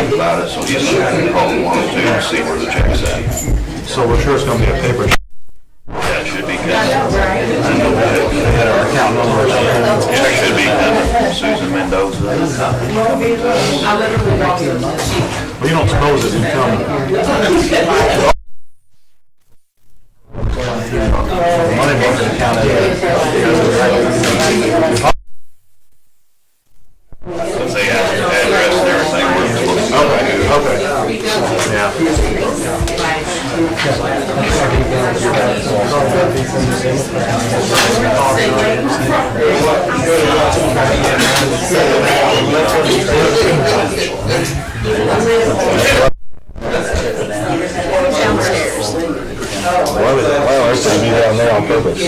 think about it, so you probably want to see where the check's at. So we're sure it's gonna be a paper. That should be good. I know They had our account number or something. check should be good. Susan Mendoza. I literally walked in. Well, you don't suppose it can come. Money market account is. Since they have the address and everything, we're supposed to. Okay. Why are they down there on purpose?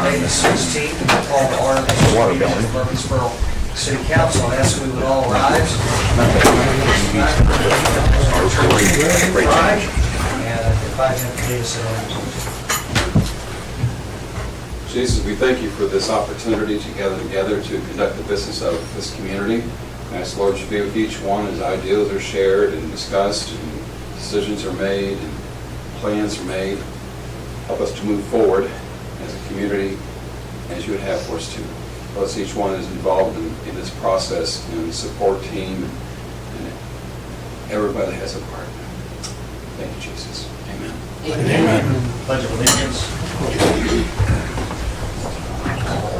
May the 16th, we call the ordinance meeting of Murphysboro City Council. I ask we would all rise. And if I can please, Jesus, we thank you for this opportunity to gather together to conduct the business of this community. I ask, Lord, to be with each one as ideas are shared and discussed and decisions are made and plans are made. Help us to move forward as a community as you would have for us to. Bless each one is involved in this process and the support team and everybody that has a part. Thank you, Jesus. Amen. Amen. Pledge of allegiance.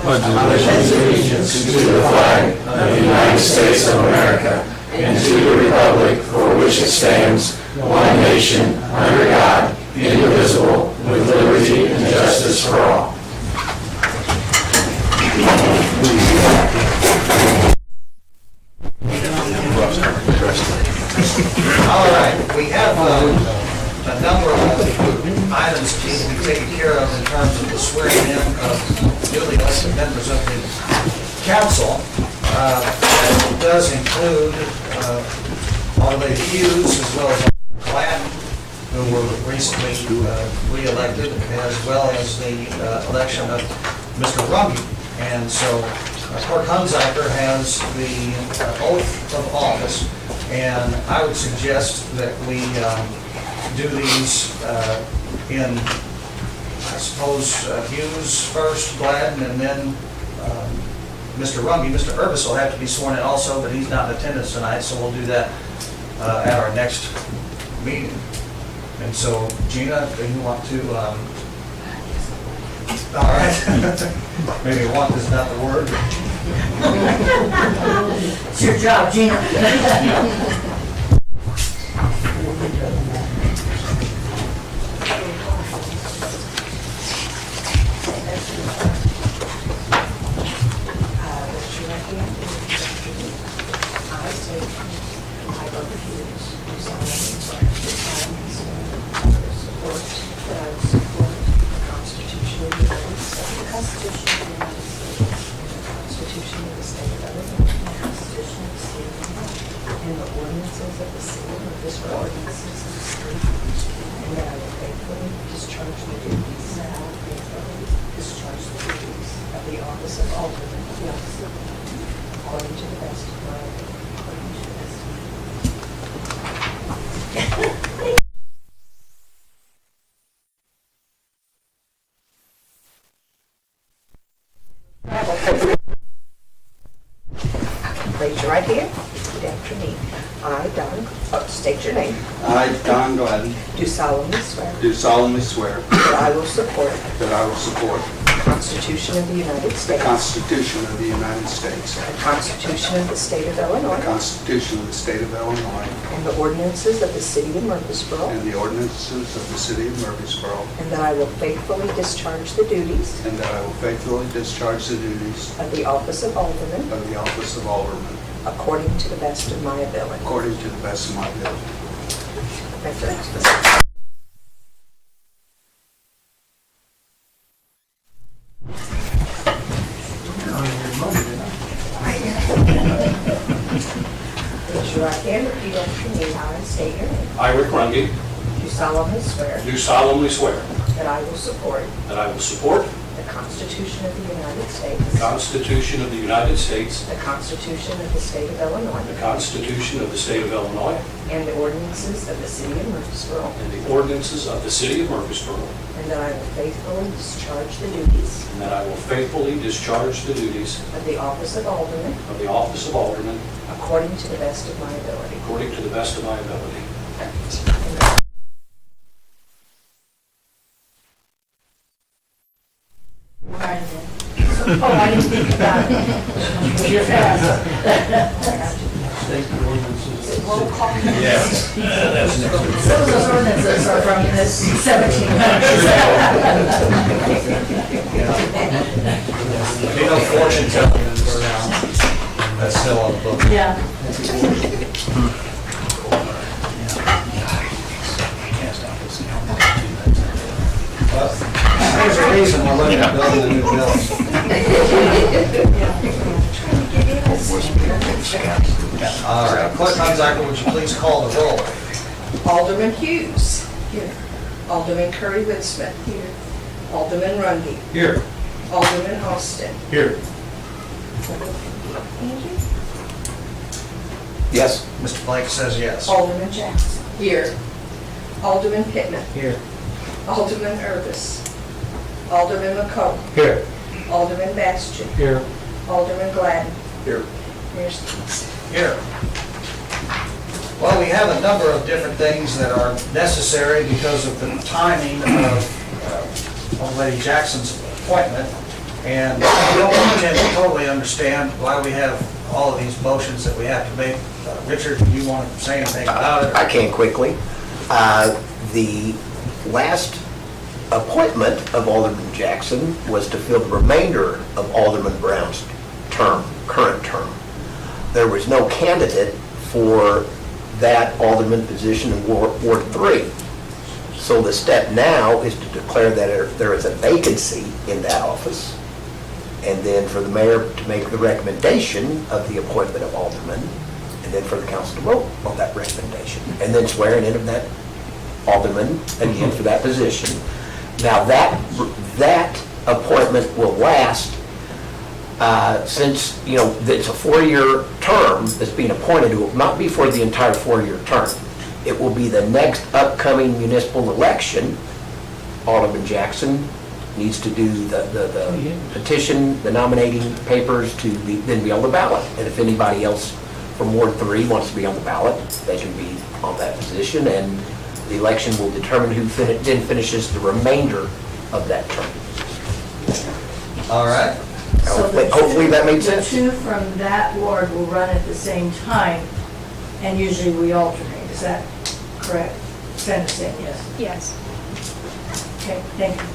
Allegiance to the flag of the United States of America and to the republic for which it stands, one nation, under God, indivisible, with liberty and justice for all. All right, we have a number of items to be taken care of in terms of the swearing in of newly elected members of the council. That does include Lady Hughes as well as Gladden, who were recently re-elected, as well as the election of Mr. Rumby. And so Clerk Hunziker has the oath of office, and I would suggest that we do these in, I suppose, Hughes first, Gladden, and then Mr. Rumby. Mr. Urbis will have to be sworn in also, but he's not in attendance tonight, so we'll do that at our next meeting. And so, Gina, do you want to, all right. Maybe want is not the word. It's your job, Gina. And the ordinances of the city of Murphysboro, and that I will faithfully discharge the duties of the office of Alderman according to the best of my Raise your right hand. Repeat after me. I, Don, state your name. I, Don Gladden, Do solemnly swear do solemnly swear that I will support that I will support the Constitution of the United the States, Constitution of the United States, the Constitution of the State of the Illinois, Constitution of the State of Illinois, and the ordinances of the city of Murphysboro, and the ordinances of the City of Murphysboro, and that I will faithfully discharge the duties and that I will faithfully discharge the duties of the office of Alderman of the office of Alderman according to the best of my ability. according to the best of my ability. Congratulations. Raise your right hand, repeat after me. I state your name. I, Rick Runge, Do solemnly swear do solemnly swear that I will support that I will support the Constitution of the United States, the Constitution of the United States, the Constitution of the State of Illinois, the Constitution of the State of Illinois, and the ordinances of the City of Murphysboro, and the ordinances of the City of Murphysboro, and that I will faithfully discharge the duties and that I will faithfully discharge the duties of the office of Alderman of the office of Alderman according to the best of my ability. according to the best of my ability. Oh, I didn't think about it. You're fast. Roll call. Yes. Some of those ordinances are from the 1700s. You know, fortune telling is that's still on the book. Yeah. There's a reason we're looking at building a new building. All right, Clerk Hunziker, would you please call the roll? Alderman Hughes. Here. Alderman Curry Winsmith. Here. Alderman Runge. Here. Alderman Austin. Here. Yes. Mr. Blake says yes. Alderman Jackson. Here. Alderman Pittman. Here. Alderman Irvis. Alderman McCall. Here. Alderman Bastian. Here. Alderman Gladden. Here. Mayor Stevens. Here. Well, we have a number of different things that are necessary because of the timing of Old Lady Jackson's appointment. And I don't tend to totally understand why we have all of these motions that we have to make. Richard, do you want to say anything about it? I can quickly. The last appointment of Alderman Jackson was to fill the remainder of Alderman Brown's term, current term. There was no candidate for that alderman position in Ward 3. So the step now is to declare that there is a vacancy in that office, and then for the mayor to make the recommendation of the appointment of alderman, and then for the council to vote on that recommendation, and then swearing in of that alderman again for that position. Now that appointment will last since, you know, it's a 4-year term that's being appointed. It will not be for the entire 4-year term. It will be the next upcoming municipal election. Alderman Jackson needs to do the petition, the nominating papers to then be on the ballot. And if anybody else from Ward 3 wants to be on the ballot, they can be on that position, and the election will determine who then finishes the remainder of that term. All right. So the Hopefully that made The sense. two from that ward will run at the same time, and usually we alternate. Is that correct? Send us in, yes. Yes. Okay, thank you.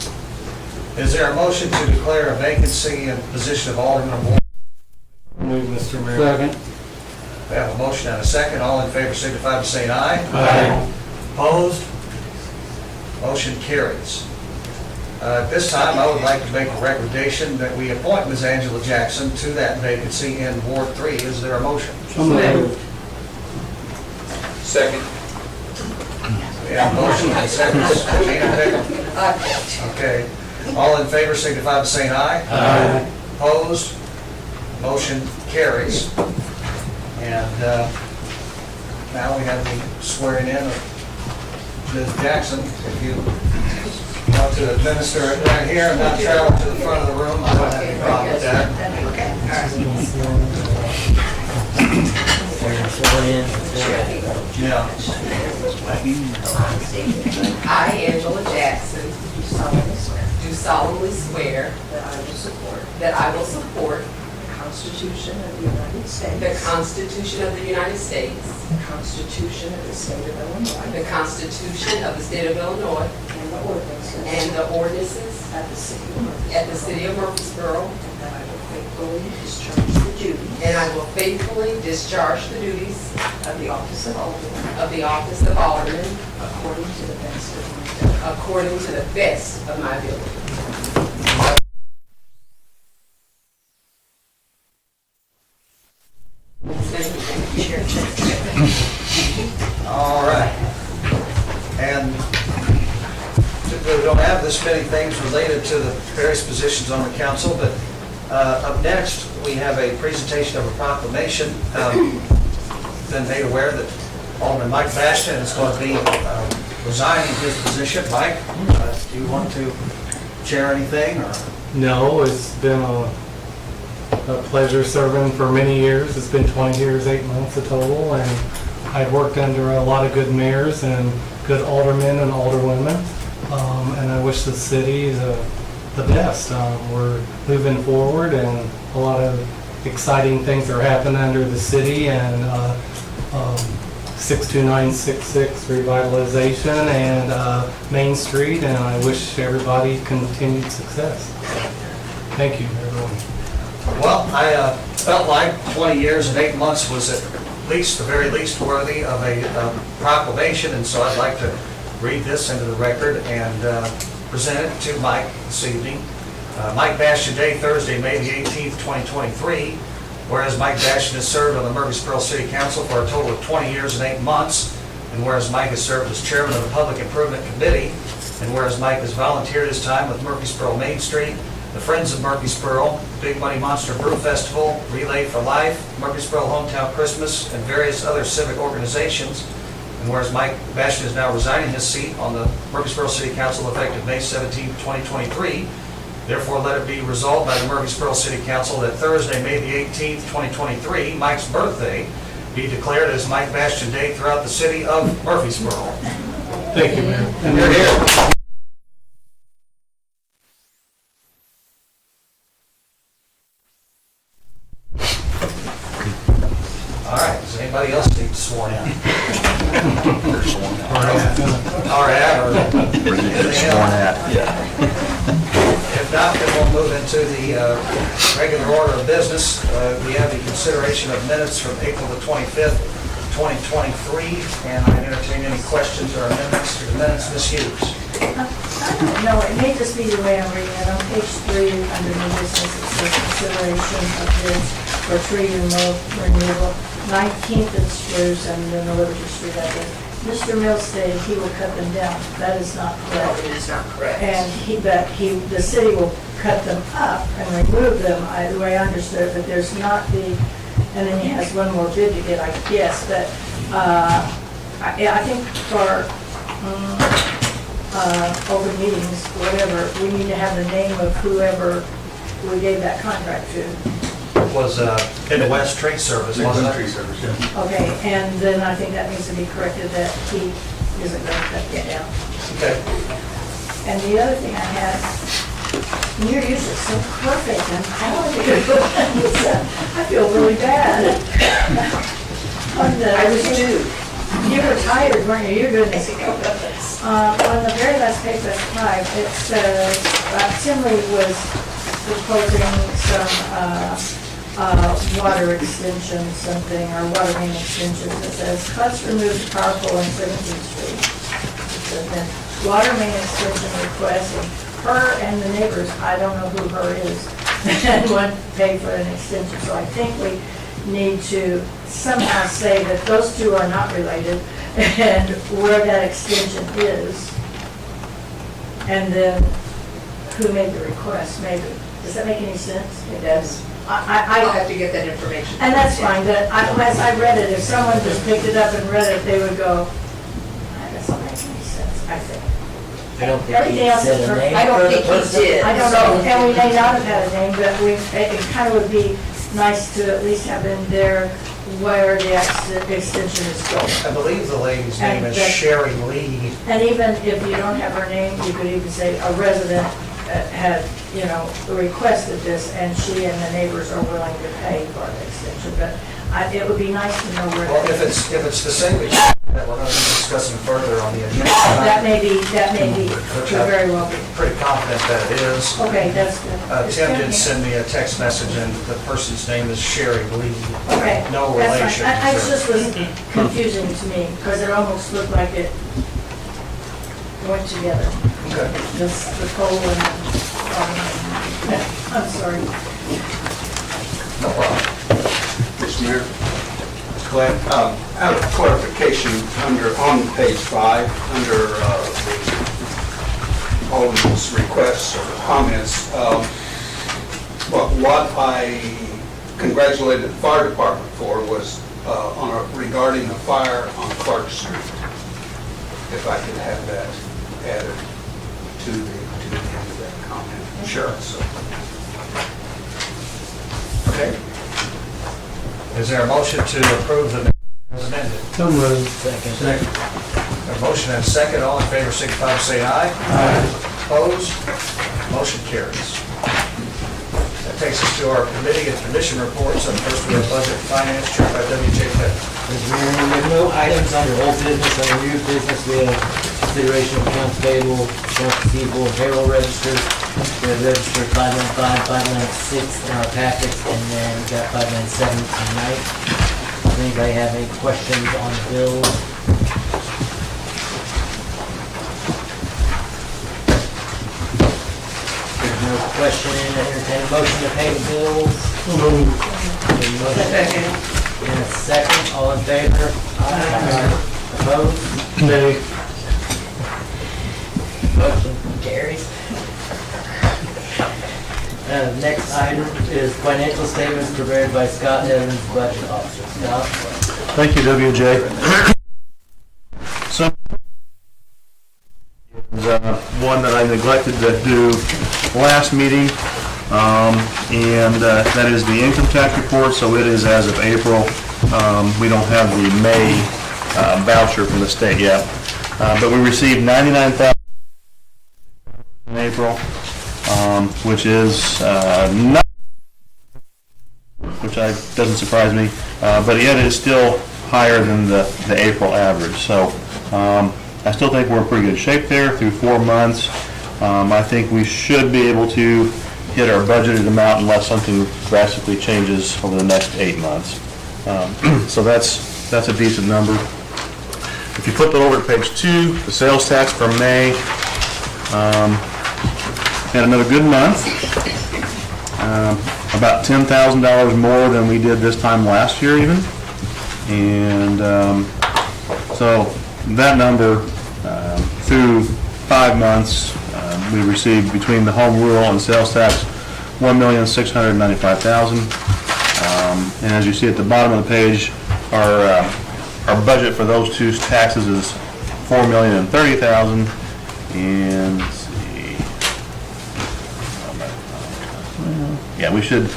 Is there a motion to declare a vacancy in the position of alderman of Ward? Move, Mr. Mayor. Second. We have a motion and a second. All in favor signify by saying aye. Aye. Opposed? Motion carries. At this time, I would like to make a recommendation that we appoint Ms. Angela Jackson to that vacancy in Ward 3. Is there a motion? So moved. Second. We have a motion and a second. Gina Pickham. Okay. All in favor signify by saying aye. Aye. Opposed? Motion carries. And now we have the swearing in of Ms. Jackson. If you want to administer it right here and not travel to the front of the room, I don't have any problem with that. Yeah. I, Angela Jackson, do solemnly swear That I will support that I will support the Constitution of the United States. the Constitution of the United States, The Constitution of the State of Illinois. the Constitution of the State of Illinois, And the ordinances. and the ordinances At the City of Murphysboro. at the City of Murphysboro, And that I will faithfully discharge the duties. and I will faithfully discharge the duties Of the office of Alderman. of the office of Alderman According to the best of my ability. according to the best of my ability. All don't have this many things related to the various positions on the council, but up next, we have a presentation of a proclamation. Been made aware that Alderman Mike Bastian is going to be resigning his position. Mike, do you want to share anything? Or? No, it's been a pleasure serving for many years. It's been 20 years, 8 months a total, and I've worked under a lot of good mayors and good aldermen and alderwomen, and I wish the city the best. We're moving forward, and a lot of exciting things are happening under the city, and 62966 revitalization and Main Street, and I wish everybody continued success. Thank you, everyone. Well, I felt like 20 years and 8 months was at least, the very least, worthy of a proclamation, and so I'd like to read this into the record and present it to Mike this evening. Mike Bastian Day, Thursday, May the 18th, 2023. Whereas Mike Bastian has served on the Murphysboro City Council for a total of 20 years and 8 months, and whereas Mike has served as chairman of the Public Improvement Committee, and whereas Mike has volunteered his time with Murphysboro Main Street, the Friends of Murphysboro, Big Money Monster Brew Festival, Relay for Life, Murphysboro Hometown Christmas, and various other civic organizations, and whereas Mike Bastian is now resigning his seat on the Murphysboro City Council effective May 17, 2023, therefore, let it be resolved by the Murphysboro City Council that Thursday, May the 18th, 2023, Mike's birthday, be declared as Mike Bastian Day throughout the city of Murphysboro. Thank you, Mayor. And you're here. All right, does anybody else need sworn in? All right, or anything else? If not, then we'll move into the regular order of business. We have the consideration of minutes from April the 25th, 2023, and I entertain any questions or amendments to the minutes. Ms. Hughes. No, it may just be the way I'm reading it. On page 3, under new business, it says consideration of bids for tree removal, 19th and Spruce, and then the Liberty Street address. Mr. Mills stated he will cut them down. That is not correct. It is not correct. And the city will cut them up and remove them, the way I understood it, but there's not and then he has one more bid to get, I guess, but I think for open meetings, whatever, we need to have the name of whoever we gave that contract to. It was Midwest Tree Service, wasn't it? Tree service, yeah. Okay, and then I think that needs to be corrected that he isn't going to cut it down. Okay. And the other thing I had, you're usually so perfect, and I feel really bad. I was too. You were tired, weren't you? You're doing this. On the very last page, that's 5, it says, Tim Lee was proposing some water extension, something, or water main extensions. It says, cuts removed power pole on 17th Street. It says, then, water main extension request, and her and the neighbors, I don't know who her is, and want to pay for an extension. So I think we need to somehow say that those two are not related, and where that extension is, and then who made the request, maybe. Does that make any sense? It does. I'll have to get that information. And that's fine, but as I read it, if someone just picked it up and read it, they would go, that doesn't make any sense, I think. I don't think Everything he else said is a name I don't for the think he person. did. I don't know, and we may not have had a name, but it kind of would be nice to at least have in there where the extension is going. I believe the lady's name is And that- Sherry Lee. And even if you don't have her name, you could even say a resident had, requested this, and she and the neighbors are willing to pay for the extension, but it would be nice to know where Well, that if is. it's the same that we're going to be discussing further on the agenda. That may be, could very well be. Pretty confident that it is. Okay, that's good. Is Tim Tim did here? send me a text message, and the person's name is Sherry Lee. Okay, No that's relation. fine. It just was confusing to me, because it almost looked like it went together. Okay. The pole and, I'm sorry. No problem. Mr. Mayor, Go ahead. out of clarification, on page 5, under the Alderman's requests or comments. But what I congratulated the fire department for was regarding the fire on Clark Street. If I could have that added to the end of that comment. Sure. So, Okay. Is there a motion to approve the minutes as amended? So moved. Second. A motion and a second, all in favor, signify by saying aye. Aye. Opposed? Motion carries. That takes us to our committee and commission reports, and first we have budget and finance, chaired by W.J. Pitt. Mr. Mayor, we have no items under old business. Under new business, we have consideration of accounts payable, accounts receivable, and payroll registers. We have registered 595, 596 in our packets, and then we got 597 tonight. Does anybody have any questions on the bills? There's no question, entertain a motion to pay the bills. Motion. In a second, all in favor? Opposed? Nay. Motion carries. Next item is financial statements prepared by Scott Evans, Budget Officer. Scott? Thank you, WJ. So, one that I neglected to do last meeting, and that is the income tax report. So it is as of April. We don't have the May voucher from the state yet, but we received $99,000 in April, which is not, which doesn't surprise me, but yet it is still higher than the April average. So I still think we're in pretty good shape there through 4 months. I think we should be able to hit our budgeted amount unless something drastically changes over the next 8 months. So that's a decent number. If you flip it over to page 2, the sales tax for May, had another good month, about $10,000 more than we did this time last year even. And so that number, through 5 months, we received between the home rule and sales tax, $1,695,000. And as you see at the bottom of the page, our budget for those two taxes is $4,030,000. And let's see, yeah, we should be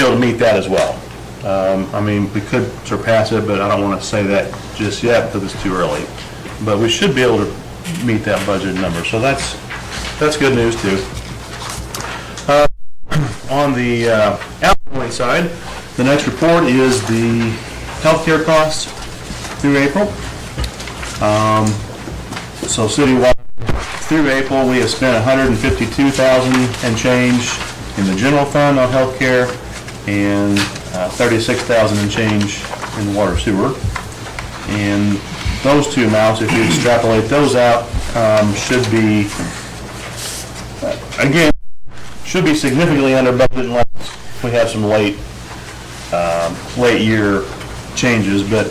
able to meet that as well. I mean, we could surpass it, but I don't want to say that just yet because it's too early. But we should be able to meet that budget number, so that's good news too. On the outgoing side, the next report is the healthcare costs through April. So citywide, through April, we have spent $152,000 and change in the general fund on healthcare, and $36,000 and change in water sewer. And those two amounts, if you extrapolate those out, should be, again, should be significantly under budget unless we have some late year changes. But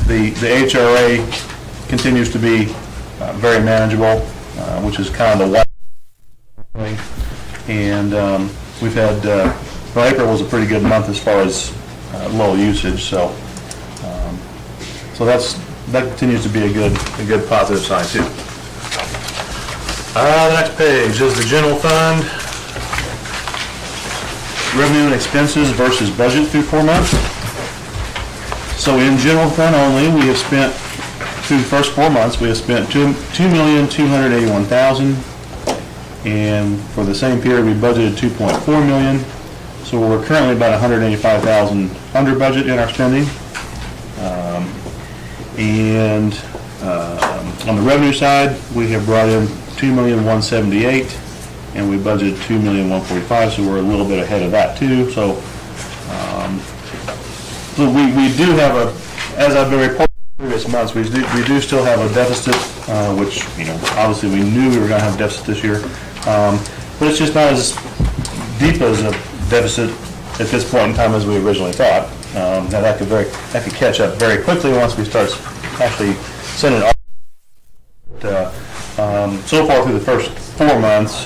the HRA continues to be very manageable, which is kind of the thing. And we've had, well, April was a pretty good month as far as low usage, so that continues to be a good positive sign too. The next page is the general fund. Revenue and expenses versus budget through 4 months. So in general fund only, we have spent, through the first 4 months, we have spent $2,281,000. And for the same period, we budgeted $2.4 million. So we're currently about $185,000 under budget in our spending. On the revenue side, we have brought in $2,178,000, and we budgeted $2,145,000, so we're a little bit ahead of that too. So, we do have as I've been reporting in previous months, we do still have a deficit, which, obviously we knew we were going to have a deficit this year, but it's just not as deep as a deficit at this point in time as we originally thought. Now that could catch up very quickly once we start actually sending. So far through the first 4 months,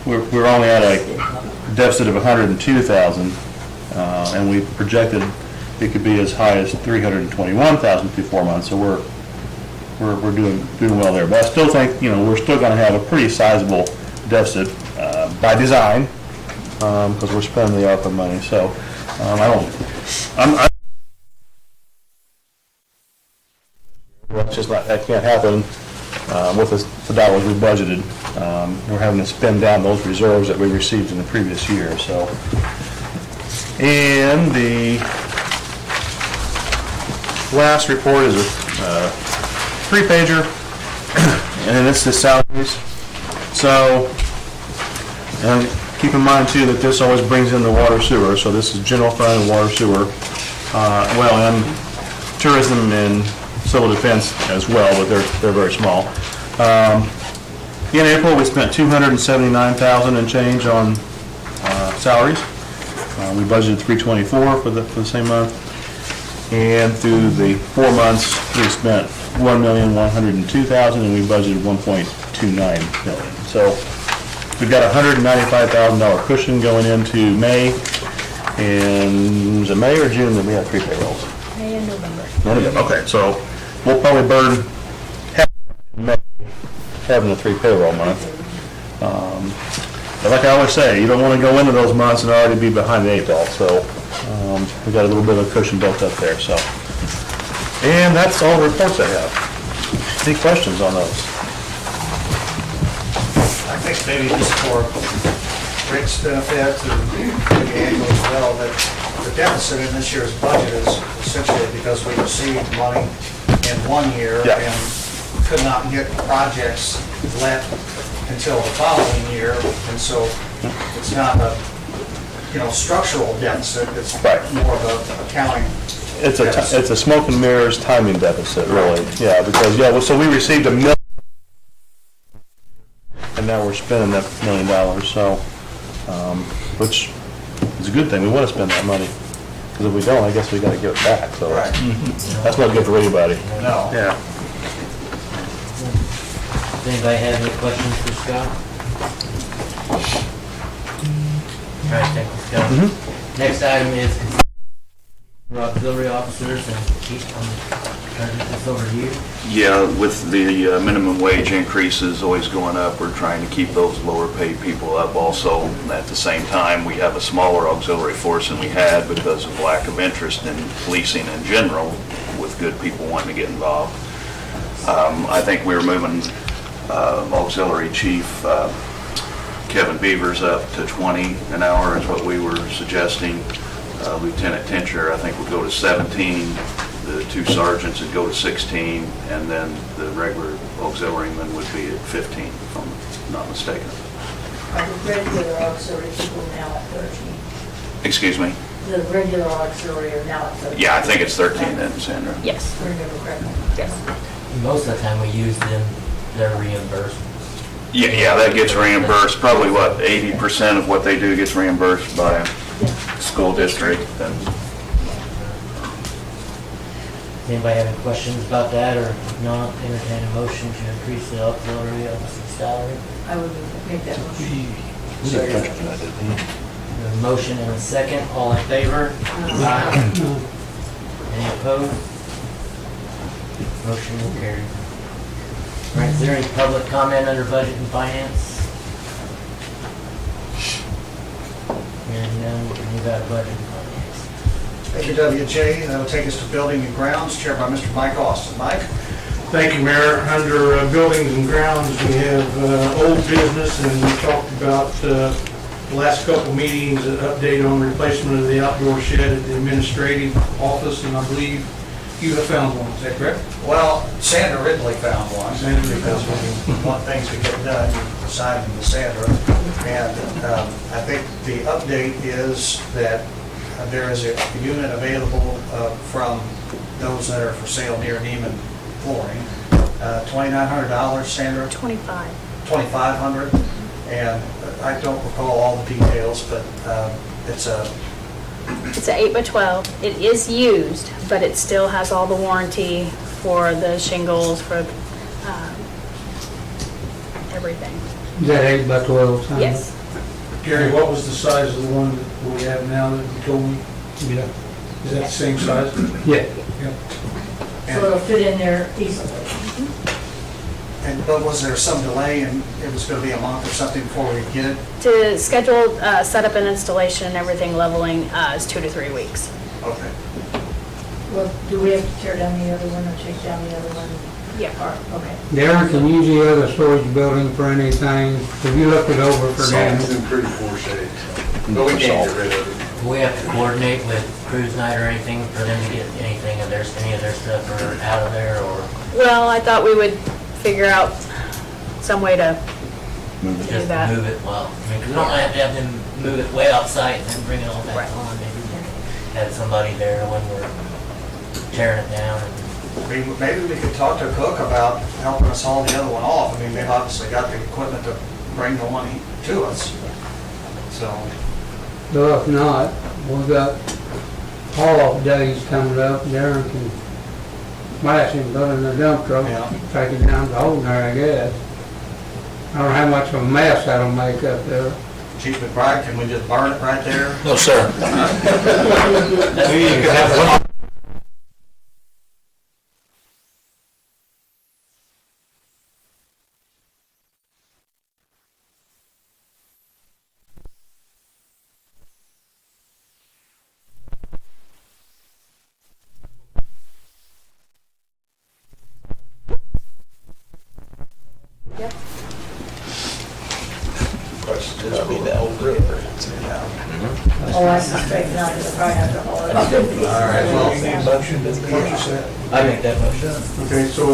we're only at a deficit of 102,000, and we projected it could be as high as 321,000 through 4 months. So we're doing well there. But I still think, we're still going to have a pretty sizable deficit by design, because we're spending the ARPA money. So that's just not, that can't happen with the dollars we budgeted. We're having to spend down those reserves that we received in the previous year. So, and the last report is a 3-pager, and it's the salaries. So, and keep in mind too that this always brings in the water sewer. So this is general fund and water sewer, and tourism and civil defense as well, but they're very small. In April, we spent $279,000 and change on salaries. We budgeted $324 for the same month, and through the 4 months, we spent $1,102,000, and we budgeted $1.29 million. So we've got a $195,000 cushion going into May, and was it May or June that we had 3 payrolls? May and November. Okay, so we'll probably burn half in May having a 3 payroll month. But like I always say, you don't want to go into those months and already be behind the 8 ball. So we got a little bit of a cushion built up there. So, and that's all the reports I have. Any questions on those? I think maybe just for Rick's benefit and maybe Angela as well, that the deficit in this year's budget is essentially because we received money in 1 year and could not get projects let until the following year, and so it's not a, structural deficit, it's more of a accounting deficit. It's a smoke and mirrors timing deficit, really. Yeah, because, so we received $1 million, and now we're spending that $1 million, so, which is a good thing. We want to spend that money, because if we don't, I guess we got to give it back, so that's not good for anybody. No. Yeah. Does anybody have any questions for Scott? All right, thank you, Scott. Next item is auxiliary officers, and Keith, I'm turning this over to you. Yeah, with the minimum wage increases always going up, we're trying to keep those lower paid people up also. At the same time, we have a smaller auxiliary force than we had because of lack of interest in policing in general, with good people wanting to get involved. I think we're moving auxiliary chief Kevin Beavers up to 20 an hour is what we were suggesting. Lieutenant Tincher, I think, would go to 17. The 2 sergeants would go to 16, and then the regular auxiliaryman would be at 15, if I'm not mistaken. Are the regular auxiliary people now at 13? Excuse me? The regular auxiliary are now at 13? Yeah, I think it's 13 then, Sandra. Yes. Remember correctly? Yes. Most of the time we use them, they're reimbursed. Yeah, that gets reimbursed. Probably, 80% of what they do gets reimbursed by a school district. Does anybody have any questions about that, or if not, entertain a motion to increase the auxiliary officer's salary? I would make that motion. A motion and a second, all in favor? Aye. Any opposed? Motion will carry. All right, is there any public comment under budget and finance? Hearing none, we'll move out of budget and finance. Thank you, WJ. That'll take us to building and grounds, chaired by Mr. Mike Austin. Mike? Thank you, Mayor. Under buildings and grounds, we have old business, and we talked about the last couple meetings, an update on replacement of the outdoor shed at the administrative office, and I believe you have found one. Is that correct? Well, Sandra Ridley found one. Sandra Ridley. Because we want things to get done, you assign them to Sandra. And I think the update is that there is a unit available from those that are for sale near Neiman Flooring. $2,900, Sandra? $2,500. And I don't recall all the details, but it's a... It's an 8x12. It is used, but it still has all the warranty for the shingles, for everything. Is that 8 by 12 sign? Yes. Gary, what was the size of the one that we have now that you told me? Yeah. Is that the same size? Yeah. So it'll fit in there easily. But was there some delay and it was going to be a month or something before we get it? To schedule, setup and installation and everything leveling is 2 to 3 weeks. Okay. Well, do we have to tear down the other one or take down the other one? Yeah. Okay. Darren, can you use the other storage building for anything? Have you looked it over for damage? It's in pretty poor shape, but we can't get rid of it. Do we have to coordinate with cruise night or anything for them to get anything of their, any of their stuff or out of there, or Well, I thought we would figure out some way to do just that. move it? Well, I mean, 'cause we don't have to have them move it way outside and then bring it all back Right. on. Maybe have somebody there when we're tearing it down. And Maybe we could talk to Cook about helping us haul the other one off. I mean, they've obviously got the equipment to bring the one to us. So, Well, if not, we've got haul-off days coming up. Darren can smash him, put it in the dump truck, Yeah. take it down to Holden there, I guess. I don't know how much of a mess that'll make up there. Chief McBride, can we just burn it right there? No, sir. Maybe you could have Oh, I suspect not, because I probably have to haul it. All right, well, Motion, what you said. I make that motion. Okay, so,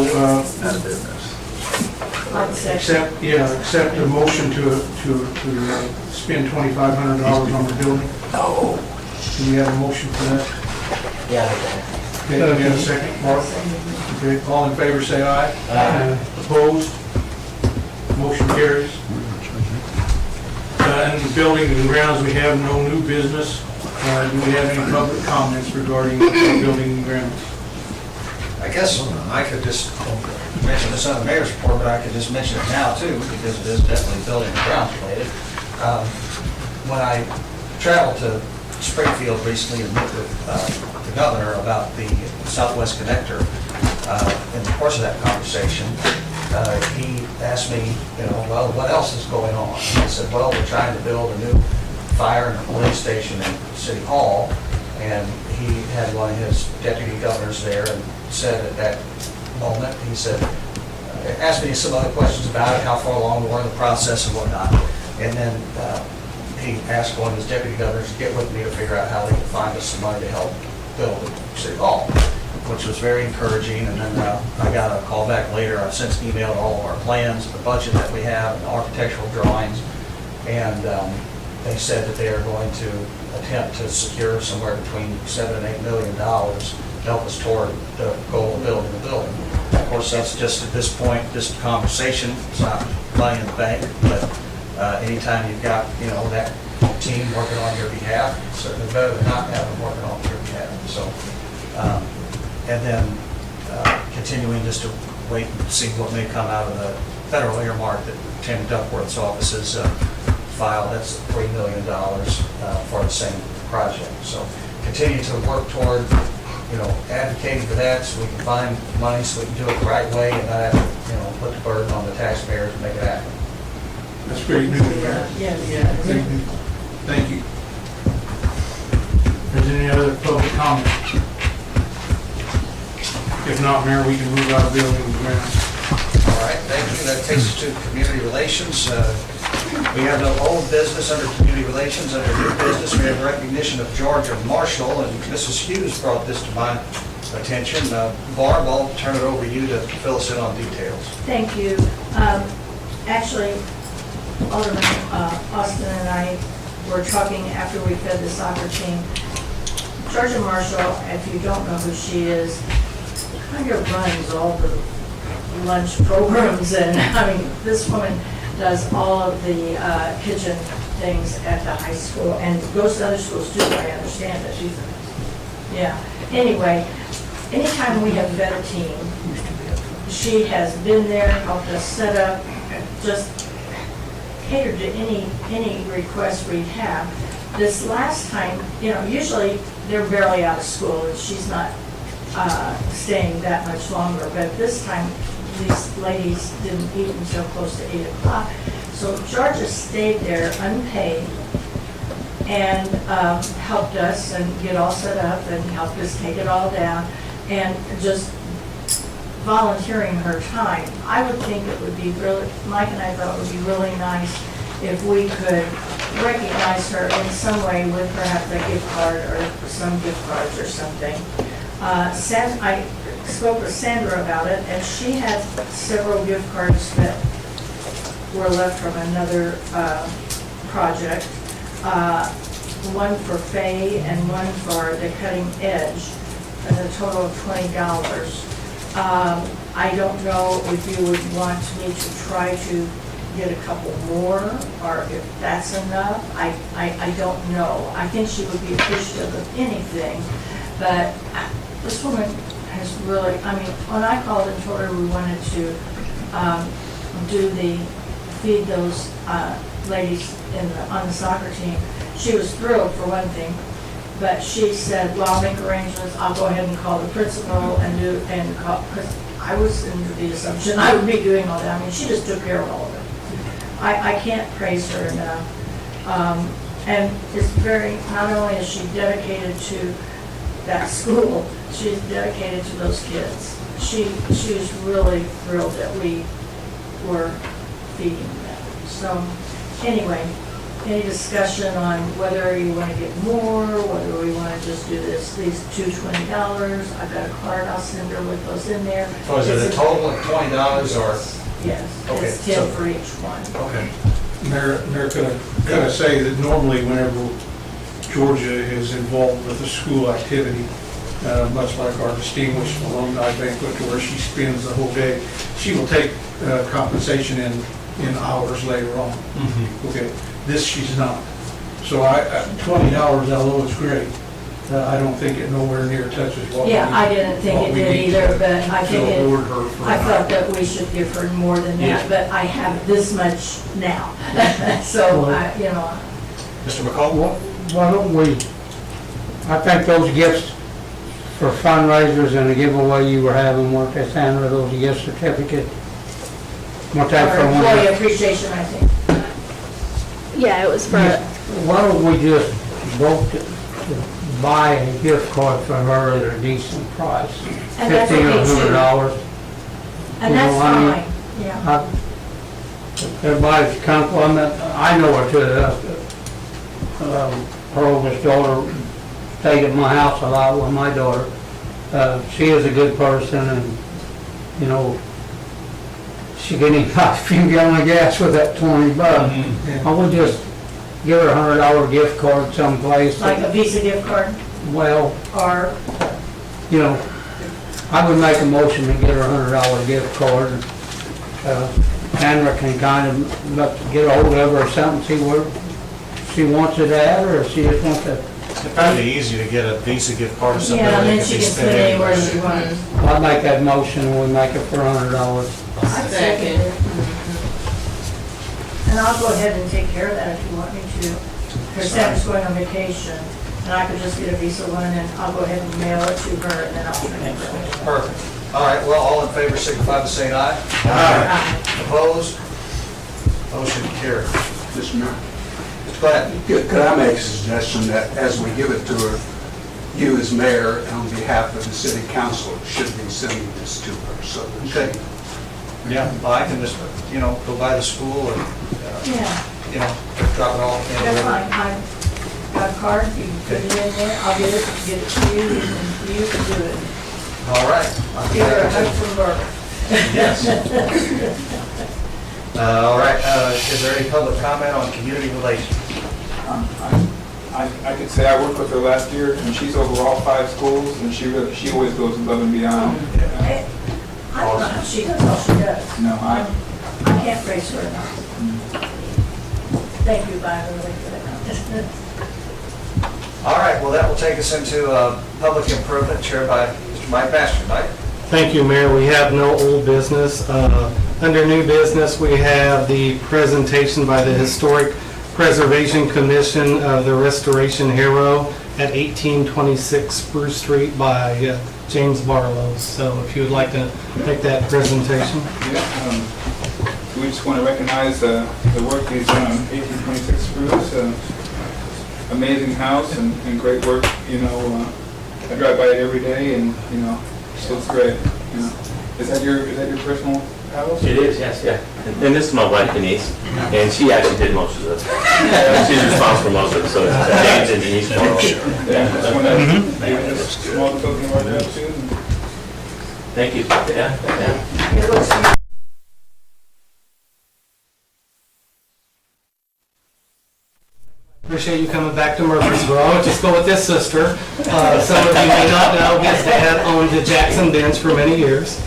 I'd second. accept a motion to spend $2,500 on the building. No. Do we have a motion for that? Yeah, I make that. Okay, do we have a second, Mark? Okay, all in favor, say aye. Aye. Opposed? Motion carries. And the buildings and grounds, we have no new business. Do we have any public comments regarding building and grounds? I guess I could just mention this on the mayor's report, but I could just mention it now too, because it is definitely building and grounds related. When I traveled to Springfield recently and met with the governor about the Southwest Connector, in the course of that conversation, he asked me, well, what else is going on? I said, well, we're trying to build a new fire and police station in City Hall, and he had one of his deputy governors there and said at that moment, he said, asked me some other questions about it, how far along we were in the process and whatnot. And then he asked one of his deputy governors to get with me to figure out how they could find us some money to help build City Hall, which was very encouraging. And then I got a call back later. I've since emailed all of our plans, the budget that we have, and the architectural drawings. And they said that they are going to attempt to secure somewhere between $7 and $8 million to help us toward the goal of building the building. Of course, that's just at this point, just a conversation. It's not money in the bank, but anytime you've got, that team working on your behalf, it's certainly better than not having them working on your behalf. So, and then continuing just to wait and see what may come out of the federal earmark that Tim Duckworth's office has filed. That's $3 million for the same project. So continue to work toward, advocating for that so we can find money so we can do it the right way and not have to, put the burden on the taxpayers to make it happen. That's pretty new. Yes. Pretty new. Thank you. Is there any other public comment? If not, Mayor, we can move out of building and grounds. All right, thank you. That takes us to community relations. We have no old business under community relations. Under new business, we have recognition of Georgia Marshall, and Mrs. Hughes brought this to my attention. Barb, I'll turn it over to you to fill us in on details. Thank you. Actually, Alderman Austin and I were talking after we fed the soccer team. Georgia Marshall, if you don't know who she is, kind of runs all the lunch programs, and this woman does all of the kitchen things at the high school and goes to other schools too, I understand that. Yeah. Anyway, anytime we have fed a team, she has been there, helped us set up, just cater to any request we have. This last time, usually they're barely out of school, and she's not staying that much longer, but this time, these ladies didn't eat until close to 8 o'clock. So Georgia stayed there unpaid and helped us and get all set up and helped us take it all down, and just volunteering her time. I would think it would be really, Mike and I thought it would be really nice if we could recognize her in some way with perhaps a gift card or some gift cards or something. I spoke with Sandra about it, and she had several gift cards that were left from another project. One for Faye and one for the Cutting Edge, and a total of $20. I don't know if you would want me to try to get a couple more, or if that's enough. I don't know. I think she would be appreciative of anything, but this woman has really, when I called and told her we wanted to feed those ladies on the soccer team, she was thrilled for one thing, but she said, well, I'll make arrangements, I'll go ahead and call the principal because I was under the assumption I would be doing all that. She just took care of all of it. I can't praise her enough. And it's not only is she dedicated to that school, she's dedicated to those kids. She was really thrilled that we were feeding them. So anyway, any discussion on whether you want to get more, whether we want to just do these two $20? I've got a card I'll send her with those in there. So is it a total of $20 or? Yes, Okay, it's 10 for each one. Okay. Mayor, could I say that normally whenever Georgia is involved with a school activity, much like our distinguished alumni banquet to where she spends the whole day, she will take compensation in hours later on. Okay, this she's not. So $20, although it's great, I don't think it nowhere near touches what we. Yeah, I didn't think it did either, but I think to award her for I thought that we should give her more than that, Yeah. but I have this much now. So, Mr. McCall? Why don't we, I think those gifts for fundraisers and the giveaway you were having, weren't they, Sandra, those gift certificate? Weren't that for Our one? employee appreciation, I think. Yeah, it was for, Why don't we just vote to buy a gift card for her at a decent price? And that's okay, too. $1,500. And You that's know, I mean, fine, yeah. Everybody's comfortable. I know her too. Her oldest daughter stayed at my house a lot with my daughter. She is a good person, and, she can even buy a few gallons of gas with that $20. I would just give her a $100 gift card someplace. Like a Visa gift card, Well, or, I would make a motion to get her a $100 gift card. Sandra can kind of get a hold of her or something, see where she wants it at, or if she just wants to. It'd probably be easy to get a Visa gift card or something. yeah, and then that she be can spent spend anywhere anywhere. she wants. I'd make that motion, and we make it for $100. I'd second it. And I'll go ahead and take care of that if you want me to. Because Sam's going on vacation, and I could just get a Visa one, and I'll go ahead and mail it to her, and then I'll turn it over. Perfect. All right, well, all in favor signify by saying aye. Aye. Opposed? Motion carried. Mr. Mayor, Go ahead. could I make a suggestion that as we give it to her, you as mayor, on behalf of the city council, should be sending this to her, so that she Okay. Yeah, well, I can just, go by the school and, Yeah, drop it off. that's fine. I've got a card, you can put it in there, I'll get it to you, and you can do it. All right. I'll give her a hug from Barbara. Yes. All right, is there any public comment on community relations? I can say I worked with her last year, and she's over all 5 schools, and she always goes above and beyond. I don't know how she does all she does. No, I can't praise her enough. Thank you, Byron, for that. All right, well, that will take us into public improvement chaired by Mr. Mike Bastian. Mike? Thank you, Mayor. We have no old business. Under new business, we have the presentation by the Historic Preservation Commission of the Restoration Hero at 1826 Spruce Street by James Barlow. So if you would like to make that presentation. Yeah, we just want to recognize the work he's done on 1826 Spruce. Amazing house and great work. I drive by it every day, and it looks great. Is that your personal house? It is, yes, yeah. And this is my wife Denise, and she actually did most of it. She's responsible for most of it, so it's James and Denise. Yeah, just want to give this small token of our gratitude. Thank you. Yeah. Appreciate you coming back to Murphysboro. I'll just go with this sister. Some of you may not know, his dad owned the Jackson Bench for many years.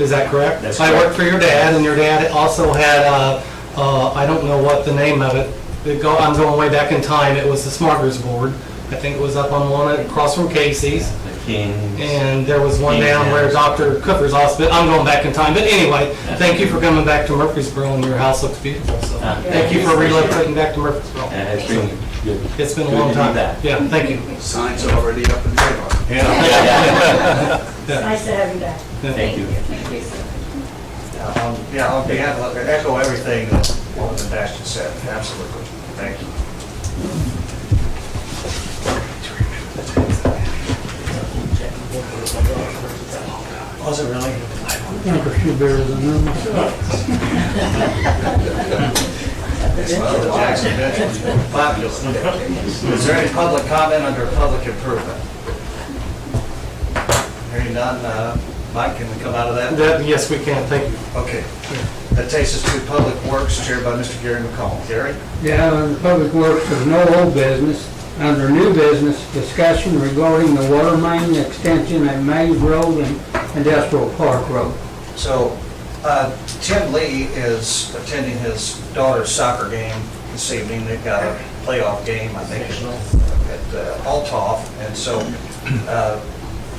Is that correct? That's I correct. worked for your dad, and your dad also had, I don't know what the name of it. I'm going way back in time. It was the Smorgasbord. I think it was up on one across from Casey's. And there was one down where Dr. Cooper's hospital. I'm going back in time. But anyway, thank you for coming back to Murphysboro, and your house looks beautiful. So thank you for relocating back to Murphysboro. It's been good. It's been a long time. Yeah, thank you. Signs already up in radar. It's nice to have you back. Thank you. On behalf of, echo everything that Alderman Bastion said, absolutely. Thank you. Was it really? I think a few better than them. Well, the Jackson Bench was fabulous. Is there any public comment under public improvement? Hearing none, Mike, can we come out of that? Yes, we can. Thank you. Okay. That takes us to Public Works, chaired by Mr. Gary McCollum. Gary? Yeah, under Public Works, there's no old business. Under new business, discussion regarding the water main extension at Mays Road and Industrial Park Road. So, Tim Lee is attending his daughter's soccer game this evening. They've got a playoff game, I think, at Altoff. And so,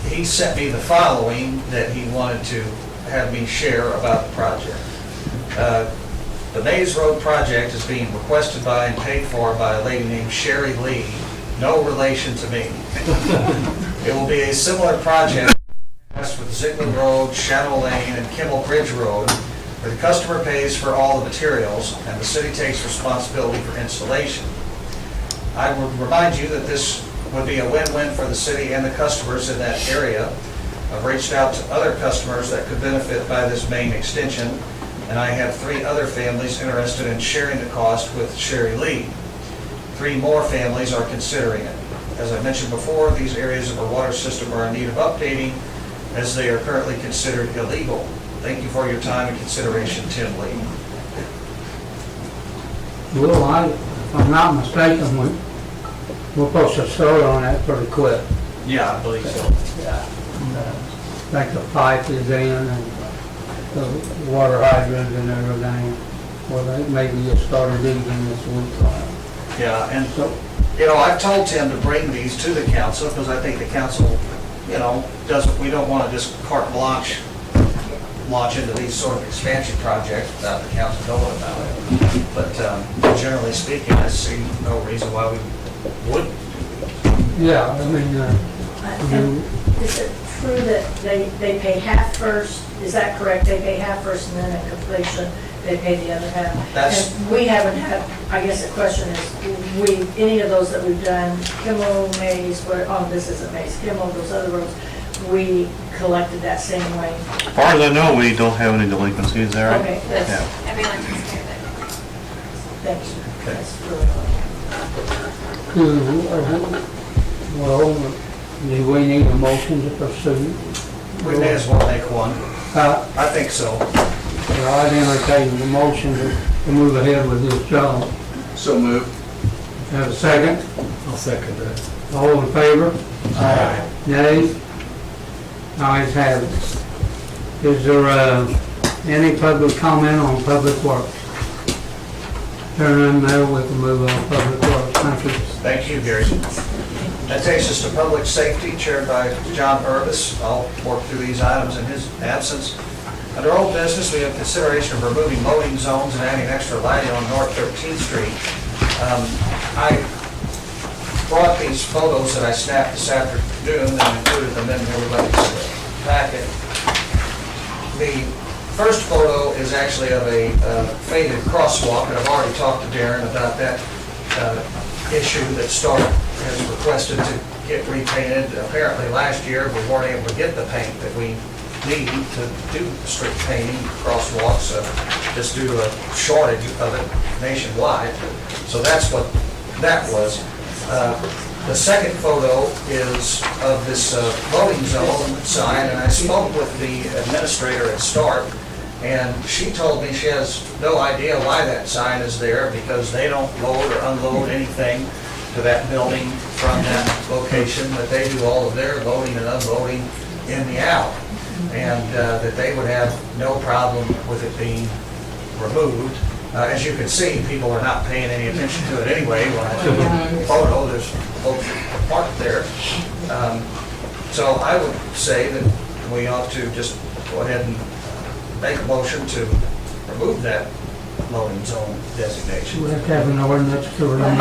he sent me the following that he wanted to have me share about the project. The Mays Road project is being requested by and paid for by a lady named Sherry Lee, no relation to me. It will be a similar project with Ziegler Road, Shadow Lane, and Kimmel Bridge Road, where the customer pays for all the materials and the city takes responsibility for installation. I would remind you that this would be a win-win for the city and the customers in that area. I've reached out to other customers that could benefit by this main extension, and I have 3 other families interested in sharing the cost with Sherry Lee. 3 more families are considering it. As I mentioned before, these areas of our water system are in need of updating as they are currently considered illegal. Thank you for your time and consideration, Tim Lee. Well, if I'm not mistaken, we're supposed to start on that pretty quick. Yeah, I believe so. Yeah. I think the pipe is in and the water hydrant and everything. Well, they maybe just started digging this week. Yeah, and I've told Tim to bring these to the council because I think the council, we don't want to just carte blanche launch into these sort of expansion projects without the council knowing about it. But generally speaking, I see no reason why we wouldn't. Yeah, I mean, And is it true that they pay half first? Is that correct? They pay half first and then at completion, they pay the other half? That's- And we haven't had, I guess the question is, any of those that we've done, Kimmel, Mays, this isn't Mays, Kimmel, those other roads, we collected that same way. As far as I know, we don't have any delinquencies there. Okay, that's, Yeah. Everyone takes care of it. thanks. That's really well, do we need a motion to pursue? We may as well make one. I think so. Well, I'd entertain the motion to move ahead with this job. So moved. Have a second? I'll second that. All in favor? Aye. Nays? Ayes have it. Is there any public comment on public works? Hearing none, Mayor, we can move on to public works. Thank you. Thank you, Gary. That takes us to public safety, chaired by John Purvis. I'll work through these items in his absence. Under old business, we have consideration of removing loading zones and adding extra lighting on North 13th Street. I brought these photos that I snapped this afternoon and included them in everybody's packet. The first photo is actually of a faded crosswalk, and I've already talked to Darren about that issue that Stark has requested to get repainted. Apparently last year, we weren't able to get the paint that we need to do the street painting crosswalks, just due to a shortage of it nationwide. So that's what that was. The second photo is of this loading zone sign, and I spoke with the administrator at Stark, and she told me she has no idea why that sign is there, because they don't load or unload anything to that building from that location, that they do all of their loading and unloading in the alley, and that they would have no problem with it being removed. As you can see, people are not paying any attention to it anyway. When I took a photo, there's folks parked there. So I would say that we ought to just go ahead and make a motion to remove that loading zone designation. We have to have an ordinance to remove.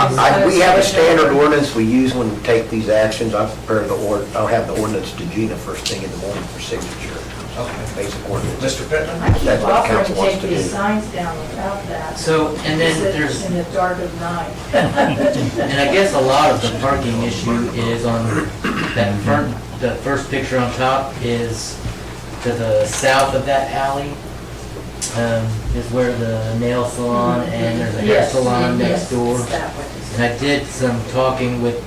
We have a standard ordinance we use when we take these actions. I'll have the ordinance to Gina first thing in the morning for signature. Okay. Basic ordinance. Mr. Pittman? I keep That's what offering council to wants take to these do. signs down without that. So, and then Sit there's, in the dark of night. and I guess a lot of the parking issue is on that front, the first picture on top is to the south of that alley, is where the nail salon and there's a hair Yes, salon yes, next door. that way. And I did some talking with